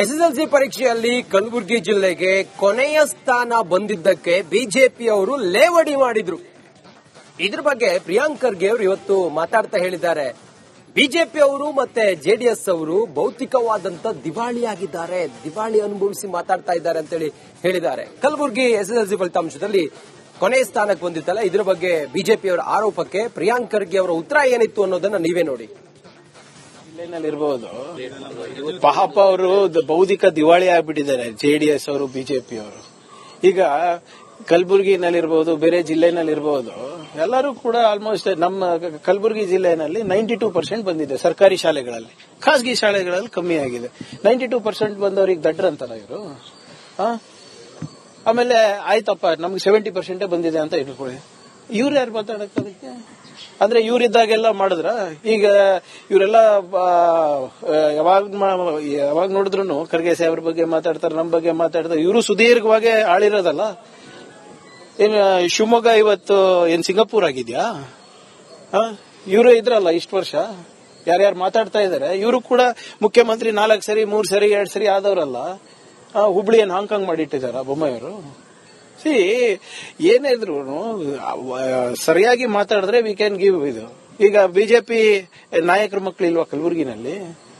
SSLC ಪರೀಕ್ಷೆಯಲ್ಲಿ ಕಲಬುರಗಿ ಜಿಲ್ಲೆಗೆ ಕೊನೆಯ ಸ್ಥಾನ ಬಂದಿದ್ದಕ್ಕೆ ಬಿಜೆಪಿಯವರು ಲೇವಡಿ ಮಾಡಿದ್ರು. ಇದ್ರ ಬಗ್ಗೆ ಪ್ರಿಯಾಂಕ್ ಖರ್ಗೆ ಅವರು ಇವತ್ತು ಮಾತಾಡ್ತಾ ಹೇಳಿದ್ದಾರೆ. ಬಿಜೆಪಿಯವರು ಮತ್ತೆ ಜೆಡಿಎಸ್ ಅವರು ಭೌತಿಕವಾದಂತ ದಿವಾಳಿಯಾಗಿದ್ದಾರೆ, ದಿವಾಳಿ ಅನುಭವಿಸಿ ಮಾತಾಡ್ತಾ ಇದ್ದಾರೆ ಅಂತೇಳಿ ಹೇಳಿದ್ದಾರೆ. ಕಲಬುರಗಿ ಎಸ್ಎಸ್ಎಲ್ಸಿ ಫಲಿತಾಂಶದಲ್ಲಿ ಕೊನೆಯ ಸ್ಥಾನಕ್ಕೆ ಬಂದಿತ್ತಲ್ಲ, ಇದ್ರ ಬಗ್ಗೆ ಬಿಜೆಪಿಯವರ ಆರೋಪಕ್ಕೆ ಪ್ರಿಯಾಂಕ್ ಖರ್ಗೆ ಅವರ ಉತ್ತರ ಏನಿತ್ತು ಅನ್ನೋದನ್ನ ನೀವೇ ನೋಡಿ. ಇರ್ಬೋದು ಪಾಪ ಅವರು ಬೌದ್ಧಿಕ ದಿವಾಳಿ ಆಗ್ಬಿಟ್ಟಿದ್ದಾರೆ ಜೆಡಿಎಸ್ ಅವರು ಬಿಜೆಪಿ ಅವರು. ಈಗ ಕಲಬುರಗಿನಲ್ಲಿರ್ಬೋದು, ಬೇರೆ ಜಿಲ್ಲೆನಲ್ಲಿರ್ಬೋದು, ಎಲ್ಲರೂ ಕೂಡ ಆಲ್ಮೋಸ್ಟ್ ನಮ್ಮ ಕಲಬುರಗಿ ಜಿಲ್ಲೆನಲ್ಲಿ 92% ಬಂದಿದೆ ಸರ್ಕಾರಿ ಶಾಲೆಗಳಲ್ಲಿ. ಖಾಸಗಿ ಶಾಲೆಗಳಲ್ಲಿ ಕಮ್ಮಿ ಆಗಿದೆ. 92% ಬಂದವರಿಗೆ ದಡ್ರ ಅಂತಾರ ಇವರು. ಆಮೇಲೆ ಆಯ್ತಪ್ಪ ನಮ್ಗೆ 70% ಬಂದಿದೆ ಅಂತ ಇಟ್ಕೊಳ್ಳಿ. ಇವ್ರು ಯಾರು ಮಾತಾಡಕ್ಕೆ ಅದಕ್ಕೆ? ಅಂದ್ರೆ ಇವ್ರಿದ್ದಾಗೆಲ್ಲ ಮಾಡಿದ್ರ? ಈಗ ಇವರೆಲ್ಲ ಯಾವಾಗ ನೋಡಿದ್ರು ಖರ್ಗೆ ಸಾಹೇಬ್ರ ಬಗ್ಗೆ ಮಾತಾಡ್ತಾರೆ, ನಮ್ಮ ಬಗ್ಗೆ ಮಾತಾಡ್ತಾರೆ. ಇವರು ಸುದೀರ್ಘವಾಗಿ ಆಳಿರೋದಲ್ಲ. ಏನ್ ಶಿವಮೊಗ್ಗ ಇವತ್ತು ಏನ್ ಸಿಂಗಾಪುರ್ ಆಗಿದ್ಯಾ? ಇವರು ಇದ್ರಲ್ಲ ಇಷ್ಟು ವರ್ಷ, ಯಾರ್ಯಾರು ಮಾತಾಡ್ತಾ ಇದಾರೆ. ಇವರು ಕೂಡ ಮುಖ್ಯಮಂತ್ರಿ 4 ಸರಿ 3 ಸರಿ 2 ಸರಿ ಆದವರಲ್ಲ. ಹುಬ್ಳಿ ಏನ್ ಹಾಂಗ್ಕಾಂಗ್ ಮಾಡಿಟ್ಟಿದಾರ ಬೊಮ್ಮಾಯಿಯವರು? ಏನೇ ಇದ್ರು ಸರಿಯಾಗಿ ಮಾತಾಡಿದ್ರೆ ವಿ ಕ್ಯಾನ್ ಗಿವ್ ಇದು. ಈಗ ಬಿಜೆಪಿ ನಾಯಕರ ಮಕ್ಕಳು ಇಲ್ವಾ ಕಲಬುರಗಿನಲ್ಲಿ?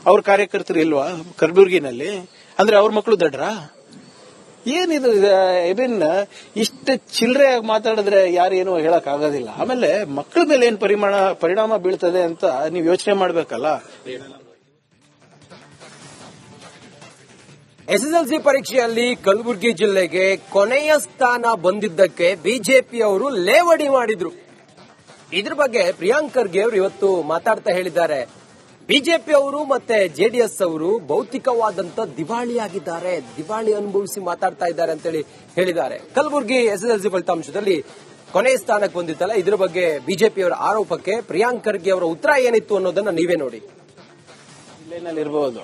ಅವ್ರ ಕಾರ್ಯಕರ್ತರು ಇಲ್ವಾ ಕಲಬುರಗಿನಲ್ಲಿ? ಅಂದ್ರೆ ಅವ್ರ ಮಕ್ಕಳು ದಡ್ರ? ಏನಿದು ಇದನ್ನ ಇಷ್ಟ ಚಿಲ್ಲರೆಯಾಗಿ ಮಾತಾಡಿದ್ರೆ ಯಾರೇನು ಹೇಳಕ್ ಆಗೋದಿಲ್ಲ. ಆಮೇಲೆ ಮಕ್ಕಳ ಮೇಲೆ ಏನ್ ಪರಿಣಾಮ ಬೀಳ್ತದೆ ಅಂತ ನೀವು ಯೋಚನೆ ಮಾಡ್ಬೇಕಲ್ಲ. ಎಸ್ಎಸ್ಎಲ್ಸಿ ಪರೀಕ್ಷೆಯಲ್ಲಿ ಕಲಬುರಗಿ ಜಿಲ್ಲೆಗೆ ಕೊನೆಯ ಸ್ಥಾನ ಬಂದಿದ್ದಕ್ಕೆ ಬಿಜೆಪಿಯವರು ಲೇವಡಿ ಮಾಡಿದ್ರು. ಇದ್ರ ಬಗ್ಗೆ ಪ್ರಿಯಾಂಕ್ ಖರ್ಗೆ ಅವರು ಇವತ್ತು ಮಾತಾಡ್ತಾ ಹೇಳಿದ್ದಾರೆ. ಬಿಜೆಪಿಯವರು ಮತ್ತೆ ಜೆಡಿಎಸ್ ಅವರು ಭೌತಿಕವಾದಂತ ದಿವಾಳಿಯಾಗಿದ್ದಾರೆ, ದಿವಾಳಿ ಅನುಭವಿಸಿ ಮಾತಾಡ್ತಾ ಇದ್ದಾರೆ ಅಂತೇಳಿ ಹೇಳಿದ್ದಾರೆ. ಕಲಬುರಗಿ ಎಸ್ಎಸ್ಎಲ್ಸಿ ಫಲಿತಾಂಶದಲ್ಲಿ ಕೊನೆಯ ಸ್ಥಾನಕ್ಕೆ ಬಂದಿತ್ತಲ್ಲ, ಇದ್ರ ಬಗ್ಗೆ ಬಿಜೆಪಿಯವರ ಆರೋಪಕ್ಕೆ ಪ್ರಿಯಾಂಕ್ ಖರ್ಗೆ ಅವರ ಉತ್ತರ ಏನಿತ್ತು ಅನ್ನೋದನ್ನ ನೀವೇ ನೋಡಿ. ಇರ್ಬೋದು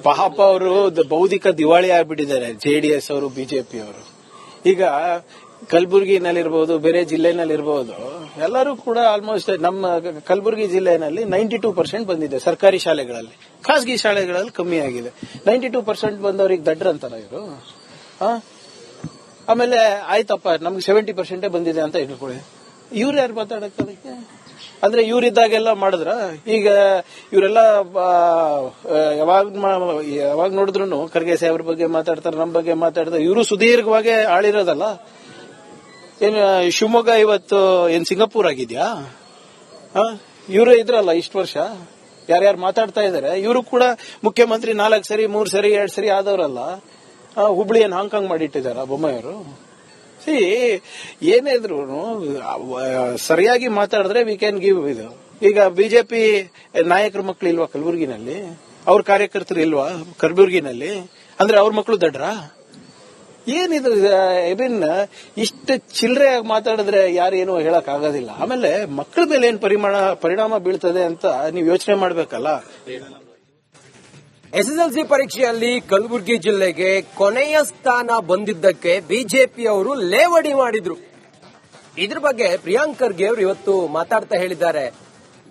ಪಾಪ ಅವರು ಬೌದ್ಧಿಕ ದಿವಾಳಿ ಆಗ್ಬಿಟ್ಟಿದ್ದಾರೆ ಜೆಡಿಎಸ್ ಅವರು ಬಿಜೆಪಿ ಅವರು. ಈಗ ಕಲಬುರಗಿನಲ್ಲಿರ್ಬೋದು, ಬೇರೆ ಜಿಲ್ಲೆನಲ್ಲಿರ್ಬೋದು, ಎಲ್ಲರೂ ಕೂಡ ಆಲ್ಮೋಸ್ಟ್ ನಮ್ಮ ಕಲಬುರಗಿ ಜಿಲ್ಲೆನಲ್ಲಿ 92% ಬಂದಿದೆ ಸರ್ಕಾರಿ ಶಾಲೆಗಳಲ್ಲಿ. ಖಾಸಗಿ ಶಾಲೆಗಳಲ್ಲಿ ಕಮ್ಮಿ ಆಗಿದೆ. 92% ಬಂದವರಿಗೆ ದಡ್ರ ಅಂತಾರ ಇವರು. ಆಮೇಲೆ ಆಯ್ತಪ್ಪ ನಮ್ಗೆ 70% ಬಂದಿದೆ ಅಂತ ಇಟ್ಕೊಳ್ಳಿ. ಇವ್ರು ಯಾರು ಮಾತಾಡಕ್ಕೆ ಅದಕ್ಕೆ? ಅಂದ್ರೆ ಇವ್ರಿದ್ದಾಗೆಲ್ಲ ಮಾಡಿದ್ರ? ಈಗ ಇವರೆಲ್ಲ ಯಾವಾಗ ನೋಡಿದ್ರು ಖರ್ಗೆ ಸಾಹೇಬ್ರ ಬಗ್ಗೆ ಮಾತಾಡ್ತಾರೆ, ನಮ್ಮ ಬಗ್ಗೆ ಮಾತಾಡ್ತಾರೆ. ಇವರು ಸುದೀರ್ಘವಾಗಿ ಆಳಿರೋದಲ್ಲ. ಏನ್ ಶಿವಮೊಗ್ಗ ಇವತ್ತು ಏನ್ ಸಿಂಗಾಪುರ್ ಆಗಿದ್ಯಾ? ಇವರು ಇದ್ರಲ್ಲ ಇಷ್ಟು ವರ್ಷ, ಯಾರ್ಯಾರು ಮಾತಾಡ್ತಾ ಇದಾರೆ. ಇವರು ಕೂಡ ಮುಖ್ಯಮಂತ್ರಿ 4 ಸರಿ 3 ಸರಿ 2 ಸರಿ ಆದವರಲ್ಲ. ಹುಬ್ಳಿ ಏನ್ ಹಾಂಗ್ಕಾಂಗ್ ಮಾಡಿಟ್ಟಿದಾರ ಬೊಮ್ಮಾಯಿಯವರು? ಏನೇ ಇದ್ರು ಸರಿಯಾಗಿ ಮಾತಾಡಿದ್ರೆ ವಿ ಕ್ಯಾನ್ ಗಿವ್ ಇದು. ಈಗ ಬಿಜೆಪಿ ನಾಯಕರ ಮಕ್ಕಳು ಇಲ್ವಾ ಕಲಬುರಗಿನಲ್ಲಿ? ಅವ್ರ ಕಾರ್ಯಕರ್ತರು ಇಲ್ವಾ ಕಲಬುರಗಿನಲ್ಲಿ? ಅಂದ್ರೆ ಅವ್ರ ಮಕ್ಕಳು ದಡ್ರ? ಏನಿದು ಇದನ್ನ ಇಷ್ಟ ಚಿಲ್ಲರೆಯಾಗಿ ಮಾತಾಡಿದ್ರೆ ಯಾರೇನು ಹೇಳಕ್ ಆಗೋದಿಲ್ಲ. ಆಮೇಲೆ ಮಕ್ಕಳ ಮೇಲೆ ಏನ್ ಪರಿಣಾಮ ಬೀಳ್ತದೆ ಅಂತ ನೀವು ಯೋಚನೆ ಮಾಡ್ಬೇಕಲ್ಲ. ಎಸ್ಎಸ್ಎಲ್ಸಿ ಪರೀಕ್ಷೆಯಲ್ಲಿ ಕಲಬುರಗಿ ಜಿಲ್ಲೆಗೆ ಕೊನೆಯ ಸ್ಥಾನ ಬಂದಿದ್ದಕ್ಕೆ ಬಿಜೆಪಿಯವರು ಲೇವಡಿ ಮಾಡಿದ್ರು. ಇದ್ರ ಬಗ್ಗೆ ಪ್ರಿಯಾಂಕ್ ಖರ್ಗೆ ಅವರು ಇವತ್ತು ಮಾತಾಡ್ತಾ ಹೇಳಿದ್ದಾರೆ.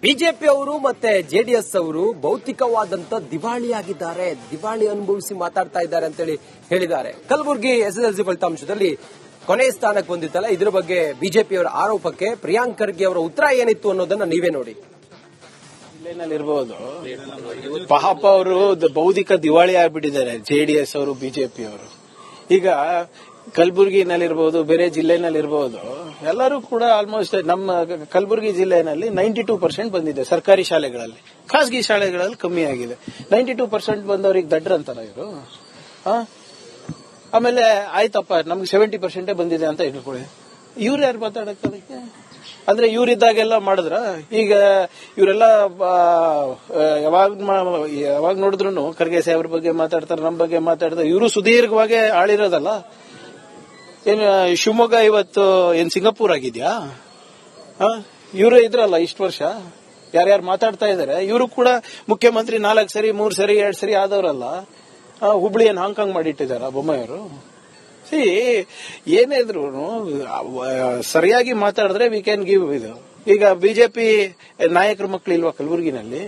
ಬಿಜೆಪಿಯವರು ಮತ್ತೆ ಜೆಡಿಎಸ್ ಅವರು ಭೌತಿಕವಾದಂತ ದಿವಾಳಿಯಾಗಿದ್ದಾರೆ, ದಿವಾಳಿ ಅನುಭವಿಸಿ ಮಾತಾಡ್ತಾ ಇದ್ದಾರೆ ಅಂತೇಳಿ ಹೇಳಿದ್ದಾರೆ. ಕಲಬುರಗಿ ಎಸ್ಎಸ್ಎಲ್ಸಿ ಫಲಿತಾಂಶದಲ್ಲಿ ಕೊನೆಯ ಸ್ಥಾನಕ್ಕೆ ಬಂದಿತ್ತಲ್ಲ, ಇದ್ರ ಬಗ್ಗೆ ಬಿಜೆಪಿಯವರ ಆರೋಪಕ್ಕೆ ಪ್ರಿಯಾಂಕ್ ಖರ್ಗೆ ಅವರ ಉತ್ತರ ಏನಿತ್ತು ಅನ್ನೋದನ್ನ ನೀವೇ ನೋಡಿ. ಇರ್ಬೋದು ಪಾಪ ಅವರು ಬೌದ್ಧಿಕ ದಿವಾಳಿ ಆಗ್ಬಿಟ್ಟಿದ್ದಾರೆ ಜೆಡಿಎಸ್ ಅವರು ಬಿಜೆಪಿ ಅವರು. ಈಗ ಕಲಬುರಗಿನಲ್ಲಿರ್ಬೋದು, ಬೇರೆ ಜಿಲ್ಲೆನಲ್ಲಿರ್ಬೋದು, ಎಲ್ಲರೂ ಕೂಡ ಆಲ್ಮೋಸ್ಟ್ ನಮ್ಮ ಕಲಬುರಗಿ ಜಿಲ್ಲೆನಲ್ಲಿ 92% ಬಂದಿದೆ ಸರ್ಕಾರಿ ಶಾಲೆಗಳಲ್ಲಿ. ಖಾಸಗಿ ಶಾಲೆಗಳಲ್ಲಿ ಕಮ್ಮಿ ಆಗಿದೆ. 92% ಬಂದವರಿಗೆ ದಡ್ರ ಅಂತಾರ ಇವರು. ಆಮೇಲೆ ಆಯ್ತಪ್ಪ ನಮ್ಗೆ 70% ಬಂದಿದೆ ಅಂತ ಇಟ್ಕೊಳ್ಳಿ. ಇವ್ರು ಯಾರು ಮಾತಾಡಕ್ಕೆ ಅದಕ್ಕೆ? ಅಂದ್ರೆ ಇವ್ರಿದ್ದಾಗೆಲ್ಲ ಮಾಡಿದ್ರ? ಈಗ ಇವರೆಲ್ಲ ಯಾವಾಗ ನೋಡಿದ್ರು ಖರ್ಗೆ ಸಾಹೇಬ್ರ ಬಗ್ಗೆ ಮಾತಾಡ್ತಾರೆ, ನಮ್ಮ ಬಗ್ಗೆ ಮಾತಾಡ್ತಾರೆ. ಇವರು ಸುದೀರ್ಘವಾಗಿ ಆಳಿರೋದಲ್ಲ. ಏನ್ ಶಿವಮೊಗ್ಗ ಇವತ್ತು ಏನ್ ಸಿಂಗಾಪುರ್ ಆಗಿದ್ಯಾ? ಇವರು ಇದ್ರಲ್ಲ ಇಷ್ಟು ವರ್ಷ, ಯಾರ್ಯಾರು ಮಾತಾಡ್ತಾ ಇದಾರೆ. ಇವರು ಕೂಡ ಮುಖ್ಯಮಂತ್ರಿ 4 ಸರಿ 3 ಸರಿ 2 ಸರಿ ಆದವರಲ್ಲ. ಹುಬ್ಳಿ ಏನ್ ಹಾಂಗ್ಕಾಂಗ್ ಮಾಡಿಟ್ಟಿದಾರ ಬೊಮ್ಮಾಯಿಯವರು? ಏನೇ ಇದ್ರು ಸರಿಯಾಗಿ ಮಾತಾಡಿದ್ರೆ ವಿ ಕ್ಯಾನ್ ಗಿವ್ ಇದು. ಈಗ ಬಿಜೆಪಿ ನಾಯಕರ ಮಕ್ಕಳು ಇಲ್ವಾ ಕಲಬುರಗಿನಲ್ಲಿ?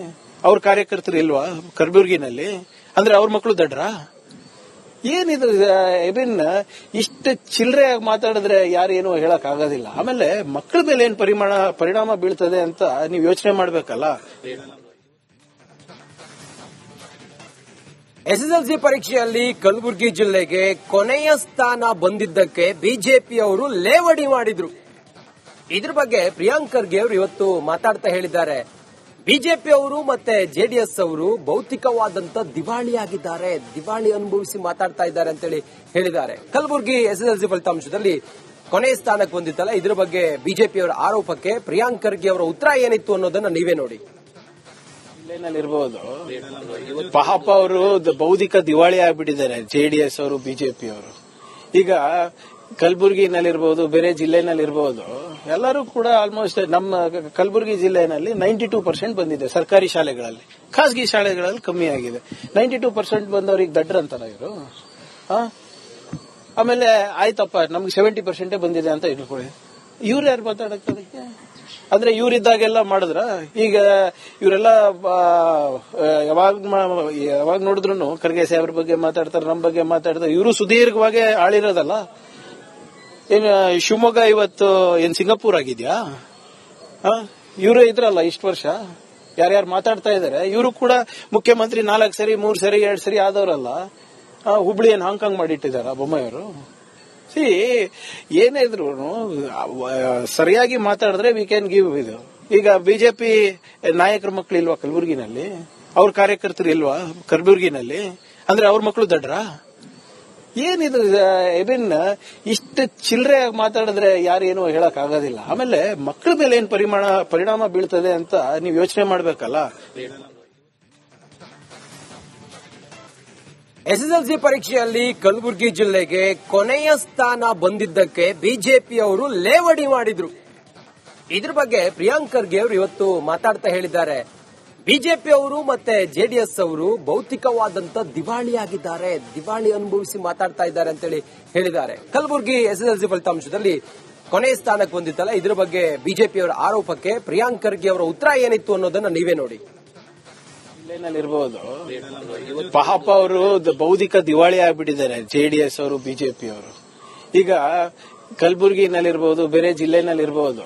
ಅವ್ರ ಕಾರ್ಯಕರ್ತರು ಇಲ್ವಾ ಕಲಬುರಗಿನಲ್ಲಿ? ಅಂದ್ರೆ ಅವ್ರ ಮಕ್ಕಳು ದಡ್ರಾ? ಏನಿದು ಐ ಇಷ್ಟು ಚಿಲ್ಲರೆಯಾಗಿ ಮಾತಾಡಿದ್ರೆ ಯಾರೇನು ಹೇಳಕ್ ಆಗೋದಿಲ್ಲ. ಆಮೇಲೆ ಮಕ್ಕಳ ಮೇಲೆ ಏನ್ ಪರಿಣಾಮ ಬೀಳ್ತದೆ ಅಂತ ನೀವು ಯೋಚನೆ ಮಾಡ್ಬೇಕಲ್ಲ. ಎಸ್ಎಸ್ಎಲ್ಸಿ ಪರೀಕ್ಷೆಯಲ್ಲಿ ಕಲಬುರಗಿ ಜಿಲ್ಲೆಗೆ ಕೊನೆಯ ಸ್ಥಾನ ಬಂದಿದ್ದಕ್ಕೆ ಬಿಜೆಪಿ ಅವರು ಲೇವಡಿ ಮಾಡಿದ್ರು. ಇದ್ರ ಬಗ್ಗೆ ಪ್ರಿಯಾಂಕ್ ಖರ್ಗೆ ಅವರು ಇವತ್ತು ಮಾತಾಡ್ತಾ ಹೇಳಿದ್ದಾರೆ. ಬಿಜೆಪಿ ಅವರು ಮತ್ತೆ ಜೆಡಿಎಸ್ ಅವರು ಭೌತಿಕವಾದಂತ ದಿವಾಳಿಯಾಗಿದ್ದಾರೆ, ದಿವಾಳಿ ಅನುಭವಿಸಿ ಮಾತಾಡ್ತಾ ಇದ್ದಾರೆ ಅಂತೇಳಿ ಹೇಳಿದ್ದಾರೆ. ಕಲಬುರಗಿ ಎಸ್ಎಸ್ಎಲ್ಸಿ ಫಲಿತಾಂಶದಲ್ಲಿ ಕೊನೆಯ ಸ್ಥಾನಕ್ಕೆ ಬಂದಿತ್ತಲ್ಲ, ಇದ್ರ ಬಗ್ಗೆ ಬಿಜೆಪಿ ಅವರ ಆರೋಪಕ್ಕೆ ಪ್ರಿಯಾಂಕ್ ಖರ್ಗೆ ಅವರ ಉತ್ತರ ಏನಿತ್ತು ಅನ್ನೋದನ್ನ ನೀವೇ ನೋಡಿ. ಇರ್ಬೋದು ಪಾಪ ಅವರು ಬೌದ್ಧಿಕ ದಿವಾಳಿ ಆಗ್ಬಿಟ್ಟಿದ್ದಾರೆ ಜೆಡಿಎಸ್ ಅವರು, ಬಿಜೆಪಿ ಅವರು. ಈಗ ಕಲಬುರಗಿನಲ್ಲಿರ್ಬೋದು, ಬೇರೆ ಜಿಲ್ಲೆನಲ್ಲಿರ್ಬೋದು, ಎಲ್ಲರೂ ಕೂಡ ಆಲ್ಮೋಸ್ಟ್ ನಮ್ಮ ಕಲಬುರಗಿ ಜಿಲ್ಲೆನಲ್ಲಿ 92% ಬಂದಿದೆ ಸರ್ಕಾರಿ ಶಾಲೆಗಳಲ್ಲಿ. ಖಾಸಗಿ ಶಾಲೆಗಳಲ್ಲಿ ಕಮ್ಮಿ ಆಗಿದೆ. 92% ಬಂದವ್ರಿಗೆ ದಡ್ರ ಅಂತಾರ ಇವರು. ಆಮೇಲೆ ಆಯ್ತಪ್ಪ ನಮ್ಗೆ 70% ಬಂದಿದೆ ಅಂತ ಇಟ್ಕೊಳ್ಳಿ. ಇವ್ರು ಯಾರು ಮಾತಾಡಕ್ಕೆ? ಅಂದ್ರೆ ಇವ್ರಿದ್ದಾಗೆಲ್ಲ ಮಾಡಿದ್ರ? ಈಗ ಇವರೆಲ್ಲ ಯಾವಾಗ ನೋಡಿದ್ರು ಖರ್ಗೆ ಸಾಹೇಬ್ರ ಬಗ್ಗೆ ಮಾತಾಡ್ತಾರೆ, ನಮ್ಮ ಬಗ್ಗೆ ಮಾತಾಡ್ತಾರೆ. ಇವರು ಸುದೀರ್ಘವಾಗಿ ಆಳಿರೋದಲ್ಲ. ಏನ್ ಶಿವಮೊಗ್ಗ ಇವತ್ತು ಏನ್ ಸಿಂಗಾಪುರ್ ಆಗಿದ್ಯಾ? ಇವರು ಇದ್ರಲ್ಲ ಇಷ್ಟು ವರ್ಷ, ಯಾರ್ಯಾರು ಮಾತಾಡ್ತಾ ಇದಾರೆ. ಇವರು ಕೂಡ ಮುಖ್ಯಮಂತ್ರಿ 4 ಸರಿ 3 ಸರಿ 2 ಸರಿ ಆದವರಲ್ಲ. ಹುಬ್ಳಿ ಏನ್ ಹಾಂಗ್ಕಾಂಗ್ ಮಾಡಿಟ್ಟಿದಾರ ಬೊಮ್ಮಾಯಿಯವರು? ಏನೇ ಇದ್ರು ಸರಿಯಾಗಿ ಮಾತಾಡಿದ್ರೆ ವಿ ಕ್ಯಾನ್ ಗಿವ್ ಇದು. ಈಗ ಬಿಜೆಪಿ ನಾಯಕರ ಮಕ್ಕಳು ಇಲ್ವಾ ಕಲಬುರಗಿನಲ್ಲಿ? ಅವ್ರ ಕಾರ್ಯಕರ್ತರು ಇಲ್ವಾ ಕಲಬುರಗಿನಲ್ಲಿ? ಅಂದ್ರೆ ಅವ್ರ ಮಕ್ಕಳು ದಡ್ರಾ? ಏನಿದು ಇಷ್ಟು ಚಿಲ್ಲರೆಯಾಗಿ ಮಾತಾಡಿದ್ರೆ ಯಾರೇನು ಹೇಳಕ್ ಆಗೋದಿಲ್ಲ. ಆಮೇಲೆ ಮಕ್ಕಳ ಮೇಲೆ ಏನ್ ಪರಿಣಾಮ ಬೀಳ್ತದೆ ಅಂತ ನೀವು ಯೋಚನೆ ಮಾಡ್ಬೇಕಲ್ಲ. ಎಸ್ಎಸ್ಎಲ್ಸಿ ಪರೀಕ್ಷೆಯಲ್ಲಿ ಕಲಬುರಗಿ ಜಿಲ್ಲೆಗೆ ಕೊನೆಯ ಸ್ಥಾನ ಬಂದಿದ್ದಕ್ಕೆ ಬಿಜೆಪಿ ಅವರು ಲೇವಡಿ ಮಾಡಿದ್ರು. ಇದ್ರ ಬಗ್ಗೆ ಪ್ರಿಯಾಂಕ್ ಖರ್ಗೆ ಅವರು ಇವತ್ತು ಮಾತಾಡ್ತಾ ಹೇಳಿದ್ದಾರೆ. ಬಿಜೆಪಿ ಅವರು ಮತ್ತೆ ಜೆಡಿಎಸ್ ಅವರು ಭೌತಿಕವಾದಂತ ದಿವಾಳಿಯಾಗಿದ್ದಾರೆ, ದಿವಾಳಿ ಅನುಭವಿಸಿ ಮಾತಾಡ್ತಾ ಇದ್ದಾರೆ ಅಂತೇಳಿ ಹೇಳಿದ್ದಾರೆ. ಕಲಬುರಗಿ ಎಸ್ಎಸ್ಎಲ್ಸಿ ಫಲಿತಾಂಶದಲ್ಲಿ ಕೊನೆಯ ಸ್ಥಾನಕ್ಕೆ ಬಂದಿತ್ತಲ್ಲ, ಇದ್ರ ಬಗ್ಗೆ ಬಿಜೆಪಿ ಅವರ ಆರೋಪಕ್ಕೆ ಪ್ರಿಯಾಂಕ್ ಖರ್ಗೆ ಅವರ ಉತ್ತರ ಏನಿತ್ತು ಅನ್ನೋದನ್ನ ನೀವೇ ನೋಡಿ. ಇರ್ಬೋದು ಪಾಪ ಅವರು ಬೌದ್ಧಿಕ ದಿವಾಳಿ ಆಗ್ಬಿಟ್ಟಿದ್ದಾರೆ ಜೆಡಿಎಸ್ ಅವರು, ಬಿಜೆಪಿ ಅವರು. ಈಗ ಕಲಬುರಗಿನಲ್ಲಿರ್ಬೋದು, ಬೇರೆ ಜಿಲ್ಲೆನಲ್ಲಿರ್ಬೋದು,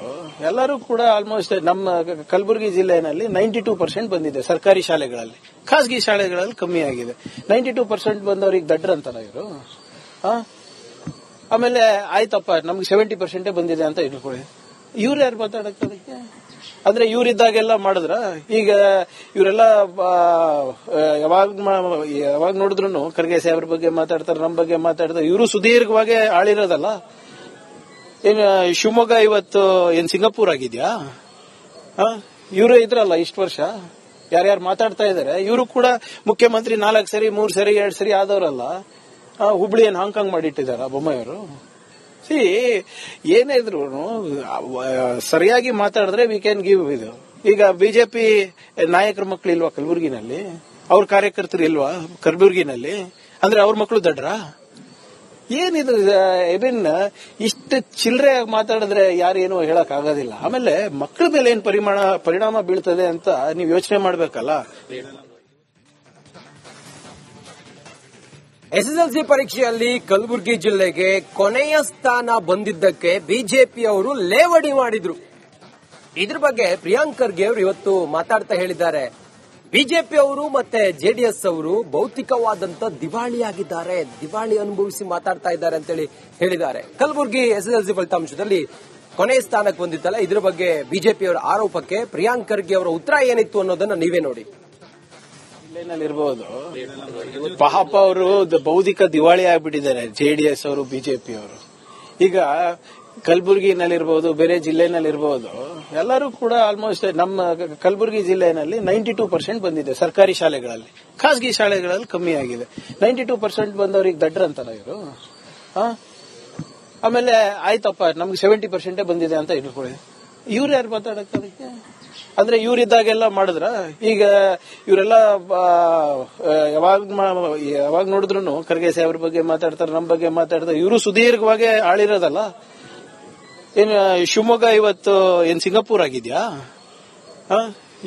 ಎಲ್ಲರೂ ಕೂಡ ಆಲ್ಮೋಸ್ಟ್ ನಮ್ಮ ಕಲಬುರಗಿ ಜಿಲ್ಲೆನಲ್ಲಿ 92% ಬಂದಿದೆ ಸರ್ಕಾರಿ ಶಾಲೆಗಳಲ್ಲಿ. ಖಾಸಗಿ ಶಾಲೆಗಳಲ್ಲಿ ಕಮ್ಮಿ ಆಗಿದೆ. 92% ಬಂದವ್ರಿಗೆ ದಡ್ರ ಅಂತಾರ ಇವರು. ಆಮೇಲೆ ಆಯ್ತಪ್ಪ ನಮ್ಗೆ 70% ಬಂದಿದೆ ಅಂತ ಇಟ್ಕೊಳ್ಳಿ. ಇವ್ರು ಯಾರು ಮಾತಾಡಕ್ಕೆ? ಅಂದ್ರೆ ಇವ್ರಿದ್ದಾಗೆಲ್ಲ ಮಾಡಿದ್ರ? ಈಗ ಇವರೆಲ್ಲ ಯಾವಾಗ ನೋಡಿದ್ರು ಖರ್ಗೆ ಸಾಹೇಬ್ರ ಬಗ್ಗೆ ಮಾತಾಡ್ತಾರೆ, ನಮ್ಮ ಬಗ್ಗೆ ಮಾತಾಡ್ತಾರೆ. ಇವರು ಸುದೀರ್ಘವಾಗಿ ಆಳಿರೋದಲ್ಲ. ಏನ್ ಶಿವಮೊಗ್ಗ ಇವತ್ತು ಏನ್ ಸಿಂಗಾಪುರ್ ಆಗಿದ್ಯಾ? ಇವರು ಇದ್ರಲ್ಲ ಇಷ್ಟು ವರ್ಷ, ಯಾರ್ಯಾರು ಮಾತಾಡ್ತಾ ಇದಾರೆ. ಇವರು ಕೂಡ ಮುಖ್ಯಮಂತ್ರಿ 4 ಸರಿ 3 ಸರಿ 2 ಸರಿ ಆದವರಲ್ಲ. ಹುಬ್ಳಿ ಏನ್ ಹಾಂಗ್ಕಾಂಗ್ ಮಾಡಿಟ್ಟಿದಾರ ಬೊಮ್ಮಾಯಿಯವರು? ಏನೇ ಇದ್ರು ಸರಿಯಾಗಿ ಮಾತಾಡಿದ್ರೆ ವಿ ಕ್ಯಾನ್ ಗಿವ್ ಇದು. ಈಗ ಬಿಜೆಪಿ ನಾಯಕರ ಮಕ್ಕಳು ಇಲ್ವಾ ಕಲಬುರಗಿನಲ್ಲಿ? ಅವ್ರ ಕಾರ್ಯಕರ್ತರು ಇಲ್ವಾ ಕಲಬುರಗಿನಲ್ಲಿ? ಅಂದ್ರೆ ಅವ್ರ ಮಕ್ಕಳು ದಡ್ರಾ? ಏನಿದು ಇಷ್ಟು ಚಿಲ್ಲರೆಯಾಗಿ ಮಾತಾಡಿದ್ರೆ ಯಾರೇನು ಹೇಳಕ್ ಆಗೋದಿಲ್ಲ. ಆಮೇಲೆ ಮಕ್ಕಳ ಮೇಲೆ ಏನ್ ಪರಿಣಾಮ ಬೀಳ್ತದೆ ಅಂತ ನೀವು ಯೋಚನೆ ಮಾಡ್ಬೇಕಲ್ಲ. ಎಸ್ಎಸ್ಎಲ್ಸಿ ಪರೀಕ್ಷೆಯಲ್ಲಿ ಕಲಬುರಗಿ ಜಿಲ್ಲೆಗೆ ಕೊನೆಯ ಸ್ಥಾನ ಬಂದಿದ್ದಕ್ಕೆ ಬಿಜೆಪಿ ಅವರು ಲೇವಡಿ ಮಾಡಿದ್ರು. ಇದ್ರ ಬಗ್ಗೆ ಪ್ರಿಯಾಂಕ್ ಖರ್ಗೆ ಅವರು ಇವತ್ತು ಮಾತಾಡ್ತಾ ಹೇಳಿದ್ದಾರೆ. ಬಿಜೆಪಿ ಅವರು ಮತ್ತೆ ಜೆಡಿಎಸ್ ಅವರು ಭೌತಿಕವಾದಂತ ದಿವಾಳಿಯಾಗಿದ್ದಾರೆ, ದಿವಾಳಿ ಅನುಭವಿಸಿ ಮಾತಾಡ್ತಾ ಇದ್ದಾರೆ ಅಂತೇಳಿ ಹೇಳಿದ್ದಾರೆ. ಕಲಬುರಗಿ ಎಸ್ಎಸ್ಎಲ್ಸಿ ಫಲಿತಾಂಶದಲ್ಲಿ ಕೊನೆಯ ಸ್ಥಾನಕ್ಕೆ ಬಂದಿತ್ತಲ್ಲ, ಇದ್ರ ಬಗ್ಗೆ ಬಿಜೆಪಿ ಅವರ ಆರೋಪಕ್ಕೆ ಪ್ರಿಯಾಂಕ್ ಖರ್ಗೆ ಅವರ ಉತ್ತರ ಏನಿತ್ತು ಅನ್ನೋದನ್ನ ನೀವೇ ನೋಡಿ. ಇರ್ಬೋದು ಪಾಪ ಅವರು ಬೌದ್ಧಿಕ ದಿವಾಳಿ ಆಗ್ಬಿಟ್ಟಿದ್ದಾರೆ ಜೆಡಿಎಸ್ ಅವರು, ಬಿಜೆಪಿ ಅವರು. ಈಗ ಕಲಬುರಗಿನಲ್ಲಿರ್ಬೋದು, ಬೇರೆ ಜಿಲ್ಲೆನಲ್ಲಿರ್ಬೋದು, ಎಲ್ಲರೂ ಕೂಡ ಆಲ್ಮೋಸ್ಟ್ ನಮ್ಮ ಕಲಬುರಗಿ ಜಿಲ್ಲೆನಲ್ಲಿ 92% ಬಂದಿದೆ ಸರ್ಕಾರಿ ಶಾಲೆಗಳಲ್ಲಿ. ಖಾಸಗಿ ಶಾಲೆಗಳಲ್ಲಿ ಕಮ್ಮಿ ಆಗಿದೆ. 92% ಬಂದವ್ರಿಗೆ ದಡ್ರ ಅಂತಾರ ಇವರು. ಆಮೇಲೆ ಆಯ್ತಪ್ಪ ನಮ್ಗೆ 70% ಬಂದಿದೆ ಅಂತ ಇಟ್ಕೊಳ್ಳಿ. ಇವ್ರು ಯಾರು ಮಾತಾಡಕ್ಕೆ? ಅಂದ್ರೆ ಇವ್ರಿದ್ದಾಗೆಲ್ಲ ಮಾಡಿದ್ರ? ಈಗ ಇವರೆಲ್ಲ ಯಾವಾಗ ನೋಡಿದ್ರು ಖರ್ಗೆ ಸಾಹೇಬ್ರ ಬಗ್ಗೆ ಮಾತಾಡ್ತಾರೆ, ನಮ್ಮ ಬಗ್ಗೆ ಮಾತಾಡ್ತಾರೆ. ಇವರು ಸುದೀರ್ಘವಾಗಿ ಆಳಿರೋದಲ್ಲ. ಏನ್ ಶಿವಮೊಗ್ಗ ಇವತ್ತು ಏನ್ ಸಿಂಗಾಪುರ್ ಆಗಿದ್ಯಾ?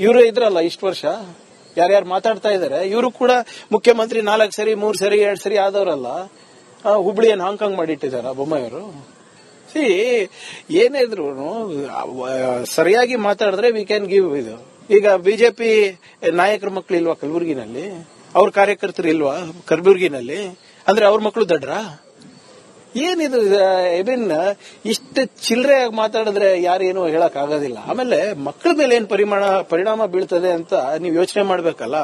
ಇವರು ಇದ್ರಲ್ಲ ಇಷ್ಟು ವರ್ಷ, ಯಾರ್ಯಾರು ಮಾತಾಡ್ತಾ ಇದಾರೆ ಇವರು ಕೂಡ ಮುಖ್ಯಮಂತ್ರಿ 4 ಸರಿ 3 ಸರಿ 2 ಸರಿ ಆದವರಲ್ಲ. ಹುಬ್ಳಿಯನ್ನು ಹಾಂಗ್ಕಾಂಗ್ ಮಾಡಿಟ್ಟಿದಾರ ಬೊಮ್ಮಾಯಿಯವರು. ಏನೇ ಇದ್ರು ಸರಿಯಾಗಿ ಮಾತಾಡಿದ್ರೆ ವಿ ಕ್ಯಾನ್ ಗಿವ್ ಇದು. ಈಗ ಬಿಜೆಪಿ ನಾಯಕರ ಮಕ್ಕಳು ಇಲ್ವಾ ಕಲಬುರಗಿನಲ್ಲಿ? ಅವ್ರ ಕಾರ್ಯಕರ್ತರು ಇಲ್ವಾ ಕಲಬುರಗಿನಲ್ಲಿ? ಅಂದ್ರೆ ಅವ್ರ ಮಕ್ಕಳು ದಡ್ರ? ಏನಿದು ಐಬಿನ್ ಇಷ್ಟು ಚಿಲ್ಲರೆಯಾಗಿ ಮಾತಾಡಿದ್ರೆ ಯಾರೇನು ಹೇಳಕ್ ಆಗೋದಿಲ್ಲ. ಆಮೇಲೆ ಮಕ್ಕಳ ಮೇಲೆ ಏನ್ ಪರಿಣಾಮ ಬೀಳ್ತದೆ ಅಂತ ನೀವು ಯೋಚನೆ ಮಾಡ್ಬೇಕಲ್ಲ.